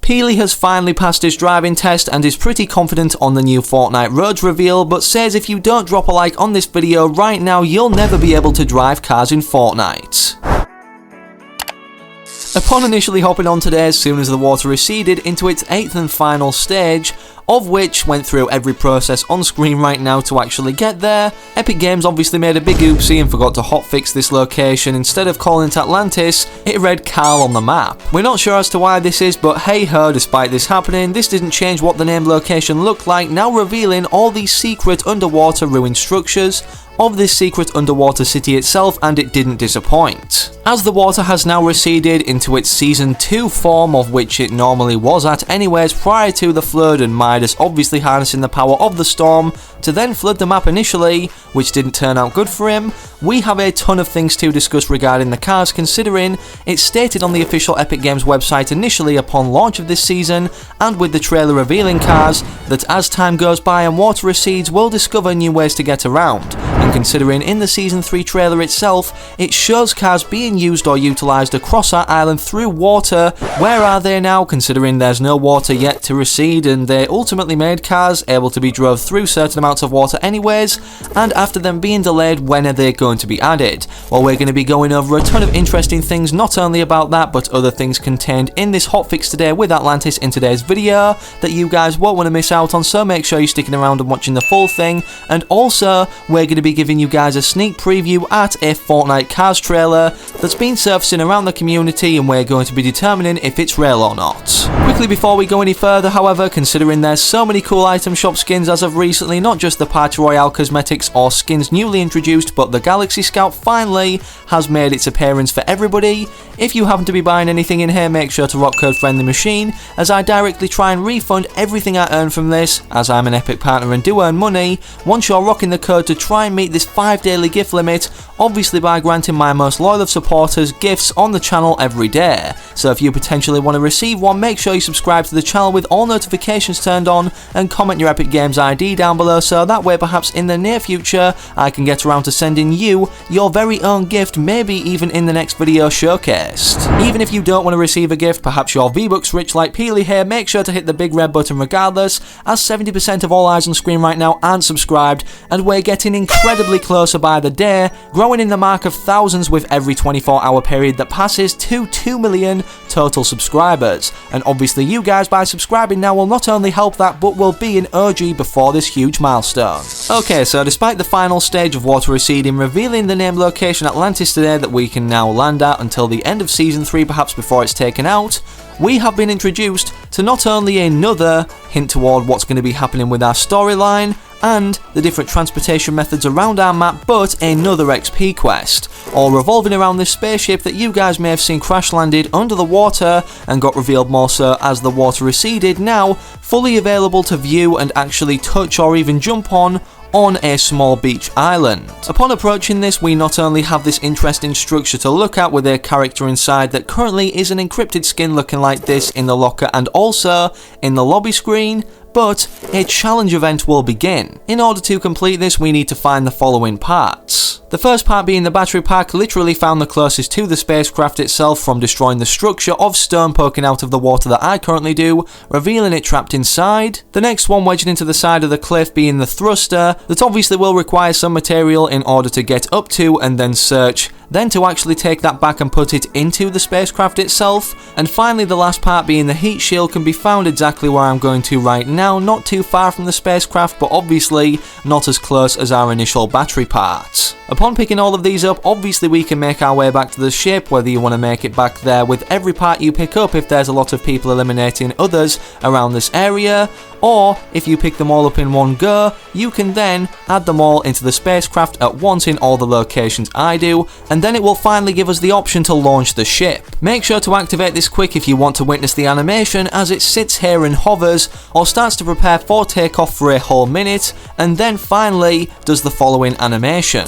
Peely has finally passed his driving test and is pretty confident on the new Fortnite roads reveal, but says if you don't drop a like on this video right now, you'll never be able to drive cars in Fortnite. Upon initially hopping on today as soon as the water receded into its 8th and final stage, of which went through every process on screen right now to actually get there, Epic Games obviously made a big oopsie and forgot to hotfix this location. Instead of calling it Atlantis, it read Carl on the map. We're not sure as to why this is, but hey ho, despite this happening, this didn't change what the named location looked like, now revealing all these secret underwater ruined structures of this secret underwater city itself, and it didn't disappoint. As the water has now receded into its Season 2 form, of which it normally was at anyways prior to the flood and Midas obviously harnessing the power of the storm to then flood the map initially, which didn't turn out good for him, we have a ton of things to discuss regarding the cars, considering it's stated on the official Epic Games website initially upon launch of this season, and with the trailer revealing cars, that as time goes by and water recedes, we'll discover new ways to get around. And considering in the Season 3 trailer itself, it shows cars being used or utilised across our island through water, where are they now, considering there's no water yet to recede, and they ultimately made cars able to be drove through certain amounts of water anyways, and after them being delayed, when are they going to be added? Well, we're going to be going over a ton of interesting things, not only about that, but other things contained in this hotfix today with Atlantis in today's video that you guys won't want to miss out on, so make sure you're sticking around and watching the full thing. And also, we're going to be giving you guys a sneak preview at a Fortnite Cars trailer that's been surfacing around the community, and we're going to be determining if it's real or not. Quickly before we go any further, however, considering there's so many cool item shop skins as of recently, not just the Party Royale cosmetics or skins newly introduced, but the Galaxy Scout finally has made its appearance for everybody. If you happen to be buying anything in here, make sure to rock code FriendlyMachine, as I directly try and refund everything I earn from this, as I'm an Epic partner and do earn money, once you're rocking the code to try and meet this 5 daily gift limit, obviously by granting my most loyal of supporters gifts on the channel every day. So if you potentially want to receive one, make sure you subscribe to the channel with all notifications turned on and comment your Epic Games ID down below, so that way perhaps in the near future I can get around to sending you your very own gift, maybe even in the next video showcased. Even if you don't want to receive a gift, perhaps you're V-Bucks rich like Peely here, make sure to hit the big red button regardless, as 70% of all eyes on screen right now aren't subscribed, and we're getting incredibly closer by the day, growing in the mark of thousands with every 24-hour period that passes to 2 million total subscribers. And obviously you guys by subscribing now will not only help that, but will be an OG before this huge milestone. Okay, so despite the final stage of water receding, revealing the named location Atlantis today that we can now land at until the end of Season 3, perhaps before it's taken out, we have been introduced to not only another hint toward what's going to be happening with our storyline and the different transportation methods around our map, but another XP quest, all revolving around this spaceship that you guys may have seen crash landed under the water and got revealed more so as the water receded, now fully available to view and actually touch or even jump on a small beach island. Upon approaching this, we not only have this interesting structure to look at with a character inside that currently is an encrypted skin looking like this in the locker and also in the lobby screen, but a challenge event will begin. In order to complete this, we need to find the following parts. The first part being the battery pack, literally found the closest to the spacecraft itself from destroying the structure of stone poking out of the water that I currently do, revealing it trapped inside. The next one wedged into the side of the cliff being the thruster, that obviously will require some material in order to get up to and then search, then to actually take that back and put it into the spacecraft itself. And finally the last part being the heat shield can be found exactly where I'm going to right now, not too far from the spacecraft, but obviously not as close as our initial battery parts. Upon picking all of these up, obviously we can make our way back to the ship, whether you want to make it back there with every part you pick up if there's a lot of people eliminating others around this area, or if you pick them all up in one go, you can then add them all into the spacecraft at once in all the locations I do, and then it will finally give us the option to launch the ship. Make sure to activate this quick if you want to witness the animation as it sits here and hovers, or starts to prepare for takeoff for a whole minute, and then finally does the following animation.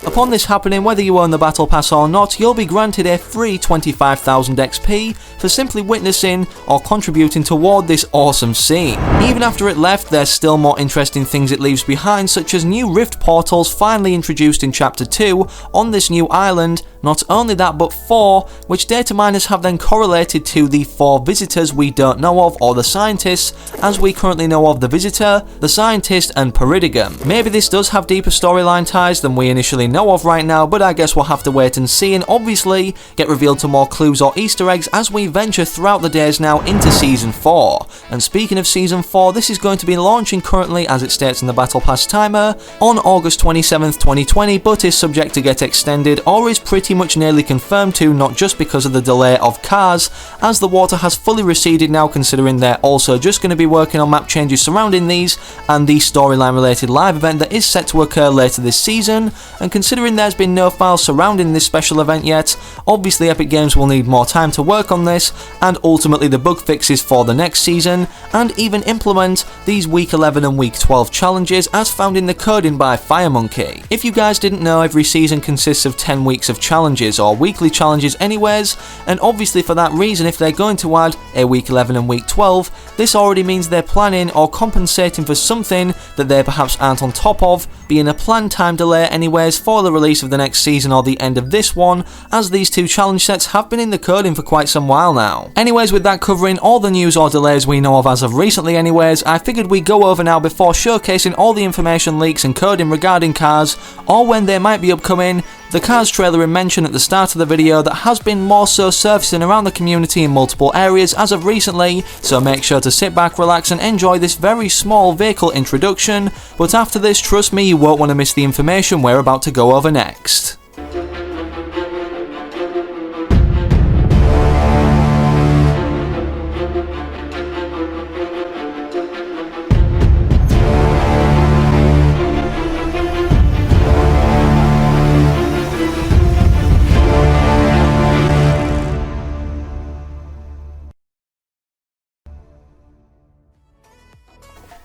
Upon this happening, whether you own the Battle Pass or not, you'll be granted a free 25,000 XP for simply witnessing or contributing toward this awesome scene. Even after it left, there's still more interesting things it leaves behind, such as new rift portals finally introduced in Chapter 2 on this new island. Not only that, but 4, which data miners have then correlated to the 4 visitors we don't know of, or the scientists, as we currently know of the visitor, the scientist, and Peridigum. Maybe this does have deeper storyline ties than we initially know of right now, but I guess we'll have to wait and see, and obviously get revealed to more clues or Easter eggs as we venture throughout the days now into Season 4. And speaking of Season 4, this is going to be launching currently, as it states in the Battle Pass timer, on August 27th, 2020, but is subject to get extended, or is pretty much nearly confirmed to, not just because of the delay of cars, as the water has fully receded now, considering they're also just going to be working on map changes surrounding these, and the storyline related live event that is set to occur later this season. And considering there's been no files surrounding this special event yet, obviously Epic Games will need more time to work on this, and ultimately the bug fixes for the next season, and even implement these Week 11 and Week 12 challenges as found in the coding by FireMonkey. If you guys didn't know, every season consists of 10 weeks of challenges, or weekly challenges anyways, and obviously for that reason, if they're going to add a Week 11 and Week 12, this already means they're planning or compensating for something that they perhaps aren't on top of, being a planned time delay anyways for the release of the next season or the end of this one, as these 2 challenge sets have been in the coding for quite some while now. Anyways, with that covering all the news or delays we know of as of recently anyways, I figured we'd go over now before showcasing all the information, leaks and coding regarding cars, or when they might be upcoming, the Cars trailer in mention at the start of the video that has been more so surfacing around the community in multiple areas as of recently, so make sure to sit back, relax and enjoy this very small vehicle introduction, but after this, trust me, you won't want to miss the information we're about to go over next.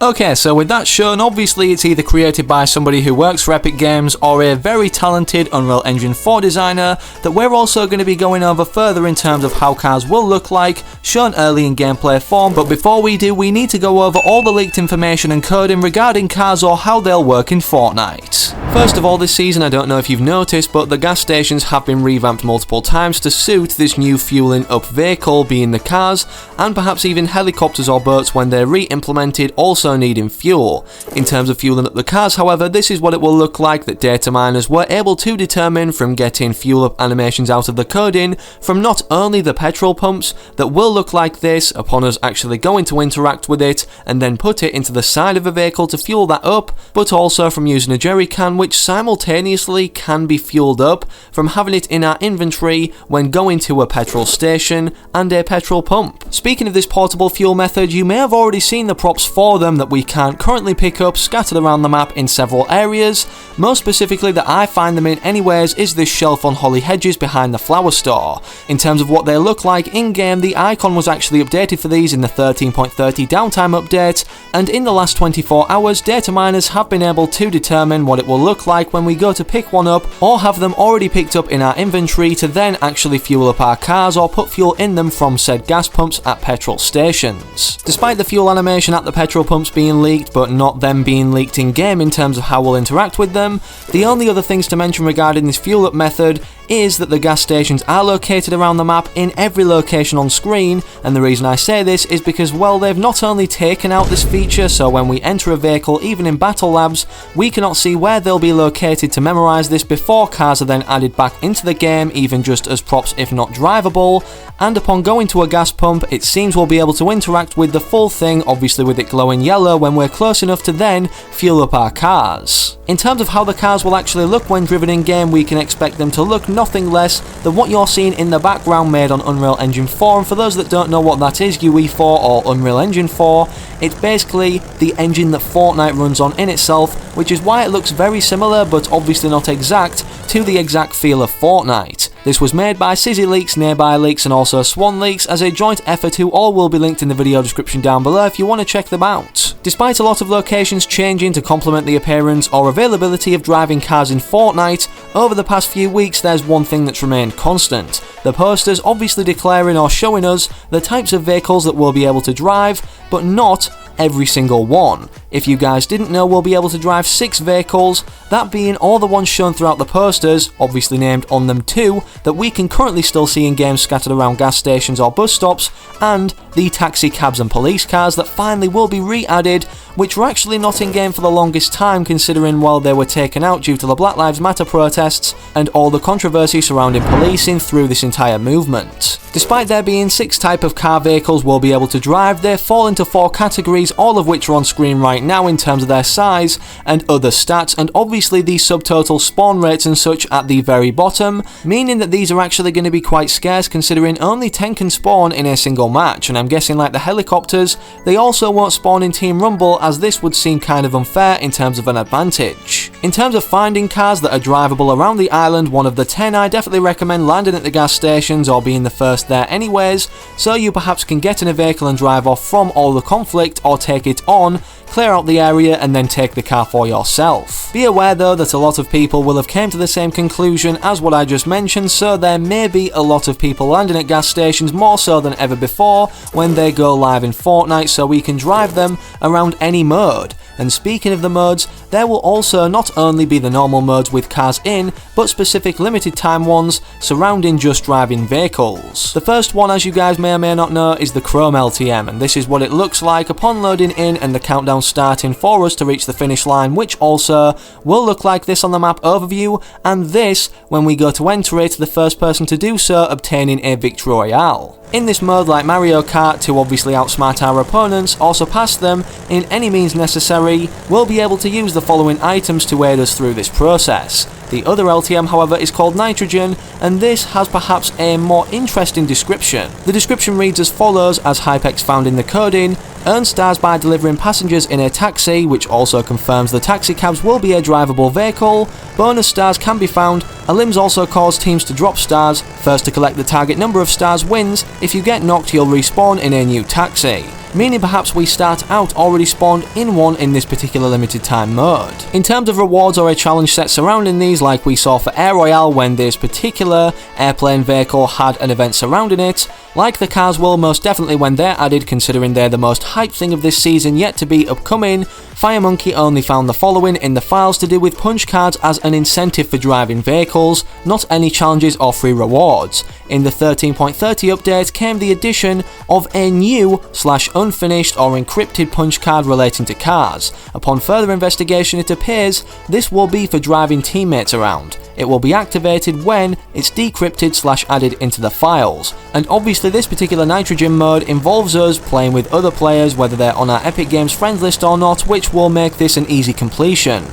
Okay, so with that shown, obviously it's either created by somebody who works for Epic Games or a very talented Unreal Engine 4 designer that we're also going to be going over further in terms of how cars will look like, shown early in gameplay form. But before we do, we need to go over all the leaked information and coding regarding cars or how they'll work in Fortnite. First of all, this season, I don't know if you've noticed, but the gas stations have been revamped multiple times to suit this new fueling up vehicle, being the cars, and perhaps even helicopters or boats when they're re-implemented also needing fuel. In terms of fueling up the cars, however, this is what it will look like that data miners were able to determine from getting fuel up animations out of the coding from not only the petrol pumps that will look like this upon us actually going to interact with it and then put it into the side of a vehicle to fuel that up, but also from using a jerry can which simultaneously can be fueled up from having it in our inventory when going to a petrol station and a petrol pump. Speaking of this portable fuel method, you may have already seen the props for them that we can't currently pick up scattered around the map in several areas. Most specifically that I find them in anyways is this shelf on Holly Hedges behind the flower store. In terms of what they look like in game, the icon was actually updated for these in the 13.30 downtime update, and in the last 24 hours data miners have been able to determine what it will look like when we go to pick one up or have them already picked up in our inventory to then actually fuel up our cars or put fuel in them from said gas pumps at petrol stations. Despite the fuel animation at the petrol pumps being leaked but not them being leaked in game in terms of how we'll interact with them, the only other things to mention regarding this fuel up method is that the gas stations are located around the map in every location on screen, and the reason I say this is because, well, they've not only taken out this feature so when we enter a vehicle even in battle labs we cannot see where they'll be located to memorize this before cars are then added back into the game even just as props if not drivable, and upon going to a gas pump it seems we'll be able to interact with the full thing, obviously with it glowing yellow when we're close enough to then fuel up our cars. In terms of how the cars will actually look when driven in game, we can expect them to look nothing less than what you're seeing in the background made on Unreal Engine 4, and for those that don't know what that is, UE4 or Unreal Engine 4, it's basically the engine that Fortnite runs on in itself, which is why it looks very similar but obviously not exact to the exact feel of Fortnite. This was made by Sizzy Leaks, Nearby Leaks and also Swan Leaks as a joint effort who all will be linked in the video description down below if you want to check them out. Despite a lot of locations changing to complement the appearance or availability of driving cars in Fortnite, over the past few weeks there's one thing that's remained constant. The posters obviously declaring or showing us the types of vehicles that we'll be able to drive, but not every single one. If you guys didn't know, we'll be able to drive 6 vehicles, that being all the ones shown throughout the posters, obviously named on them too, that we can currently still see in games scattered around gas stations or bus stops, and the taxi cabs and police cars that finally will be re-added, which were actually not in game for the longest time considering while they were taken out due to the Black Lives Matter protests and all the controversy surrounding policing through this entire movement. Despite there being 6 type of car vehicles we'll be able to drive, they fall into 4 categories, all of which are on screen right now in terms of their size and other stats, and obviously the subtotal spawn rates and such at the very bottom, meaning that these are actually going to be quite scarce considering only 10 can spawn in a single match, and I'm guessing like the helicopters, they also won't spawn in Team Rumble as this would seem kind of unfair in terms of an advantage. In terms of finding cars that are drivable around the island, one of the 10 I definitely recommend landing at the gas stations or being the first there anyways, so you perhaps can get in a vehicle and drive off from all the conflict or take it on, clear out the area and then take the car for yourself. Be aware though that a lot of people will have came to the same conclusion as what I just mentioned, so there may be a lot of people landing at gas stations more so than ever before when they go live in Fortnite, so we can drive them around any mode. And speaking of the modes, there will also not only be the normal modes with cars in, but specific limited time ones surrounding just driving vehicles. The first one, as you guys may or may not know, is the Chrome LTM, and this is what it looks like upon loading in and the countdown starting for us to reach the finish line, which also will look like this on the map overview, and this when we go to enter it, the first person to do so obtaining a victory royale. In this mode, like Mario Kart, to obviously outsmart our opponents or surpass them in any means necessary, we'll be able to use the following items to aid us through this process. The other LTM, however, is called Nitrogen, and this has perhaps a more interesting description. The description reads as follows, as Hypex found in the coding: earn stars by delivering passengers in a taxi, which also confirms the taxi cabs will be a drivable vehicle. Bonus stars can be found. Limbs also cause teams to drop stars. First to collect the target number of stars wins. If you get knocked, you'll respawn in a new taxi, meaning perhaps we start out already spawned in one in this particular limited time mode. In terms of rewards or a challenge set surrounding these, like we saw for Air Royale when this particular airplane vehicle had an event surrounding it, like the cars will most definitely when they're added considering they're the most hyped thing of this season yet to be upcoming. Firemonkey only found the following in the files to do with punch cards as an incentive for driving vehicles, not any challenges or free rewards. In the 13.30 update came the addition of a new / unfinished or encrypted punch card relating to cars. Upon further investigation, it appears this will be for driving teammates around. It will be activated when it's decrypted / added into the files. And obviously this particular Nitrogen mode involves us playing with other players, whether they're on our Epic Games friends list or not, which will make this an easy completion.